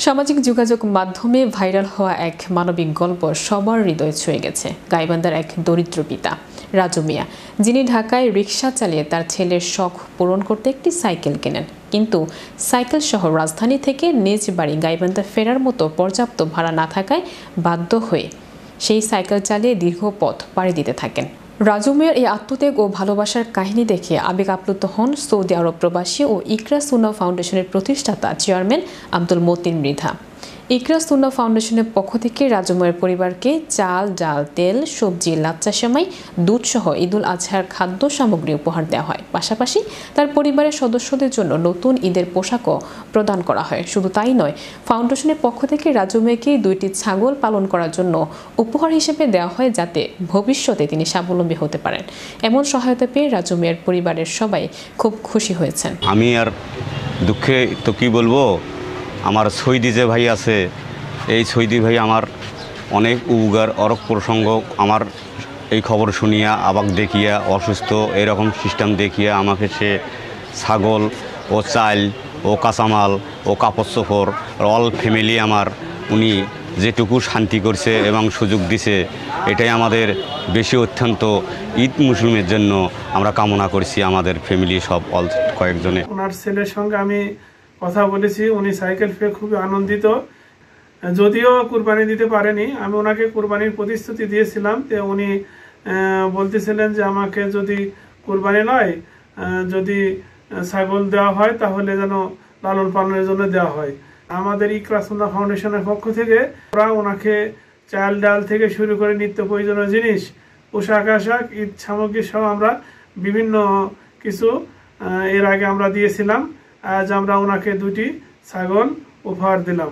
সামাজিক যোগাযোগ মাধ্যমে ভাইরাল হওয়া এক মানবিক গল্প সবার হৃদয় ছুঁয়ে গেছে। গাইবান্ধার এক দরিদ্র পিতা রাজু মিয়া, যিনি ঢাকায় রিকশা চালিয়ে তার ছেলের শখ পূরণ করতে একটি সাইকেল কেনেন, কিন্তু সাইকেল সহ রাজধানী থেকে নিজ বাড়ি গাইবান্ধা ফেরার মতো পর্যাপ্ত ভাড়া না থাকায় বাধ্য হয়ে সেই সাইকেল চালিয়ে দীর্ঘ পথ পাড়ি দিতে থাকেন। রাজু মিয়ার এই আত্মত্যাগ ও ভালোবাসার কাহিনী দেখে আবেগ আপ্লুত হন সৌদি আরব প্রবাসী ও ইকরা সুন্নাহ ফাউন্ডেশনের প্রতিষ্ঠাতা চেয়ারম্যান আব্দুল মতিন মৃধা। ইকরা সুন্নাহ ফাউন্ডেশনের পক্ষ থেকে রাজু মিয়ার পরিবারকে চাল, ডাল, তেল, সবজি, লাচ্চা সেমাই, দুধসহ ঈদুল আজহার খাদ্য সামগ্রী উপহার দেওয়া হয়। পাশাপাশি তার পরিবারের সদস্যদের জন্য নতুন ঈদের পোশাকও প্রদান করা হয়। শুধু তাই নয়, ফাউন্ডেশনের পক্ষ থেকে রাজু মিয়াকে 2টি ছাগল পালন করার জন্য উপহার হিসেবে দেওয়া হয়, যাতে ভবিষ্যতে তিনি স্বাবলম্বী হতে পারেন। এমন সহায়তা পেয়ে রাজু মিয়ার পরিবারের সবাই খুব খুশি হয়েছেন। আমি আর দুঃখে তো কি বলবো, আমার সৈদি যে ভাই আছে, এই সৈদি ভাই আমার অনেক উপকার অরক প্রসঙ্গ, আমার এই খবর শুনিয়া আবাক দেখিয়া অসুস্থ এরকম সিস্টেম দেখিয়া আমাকে সে ছাগল ও চাল ও কাঁচামাল ও কাপড় চোপড় অল ফ্যামিলি আমার উনি যেটুকু শান্তি করছে এবং সুযোগ দিছে, এটাই আমাদের বেশি অত্যন্ত ঈদ মুসলিমের জন্য আমরা কামনা করছি। আমাদের ফ্যামিলি সব অল কয়েকজনে ওনার ছেলের সঙ্গে আমি কথা বলেছি, উনি সাইকেল পেয়ে খুবই আনন্দিত। যদিও কুরবানি দিতে পারেনি, আমি ওনাকে কুরবানির প্রতিশ্রুতি দিয়েছিলাম। উনি বলতেছিলেন যে আমাকে যদি কুরবানি নয়, যদি ছাগল দেওয়া হয় তাহলে যেন লালন পালনের জন্য দেওয়া হয়। আমাদের ইকরা সুন্নাহ ফাউন্ডেশনের পক্ষ থেকে ওরা ওনাকে চাল, ডাল থেকে শুরু করে নিত্য প্রয়োজনীয় জিনিস, পোশাক আশাক, ঈদ সামগ্রী সহ আমরা বিভিন্ন কিছু এর আগে আমরা দিয়েছিলাম। আজ আমরা ওনাকে 2টি ছাগল উপহার দিলাম।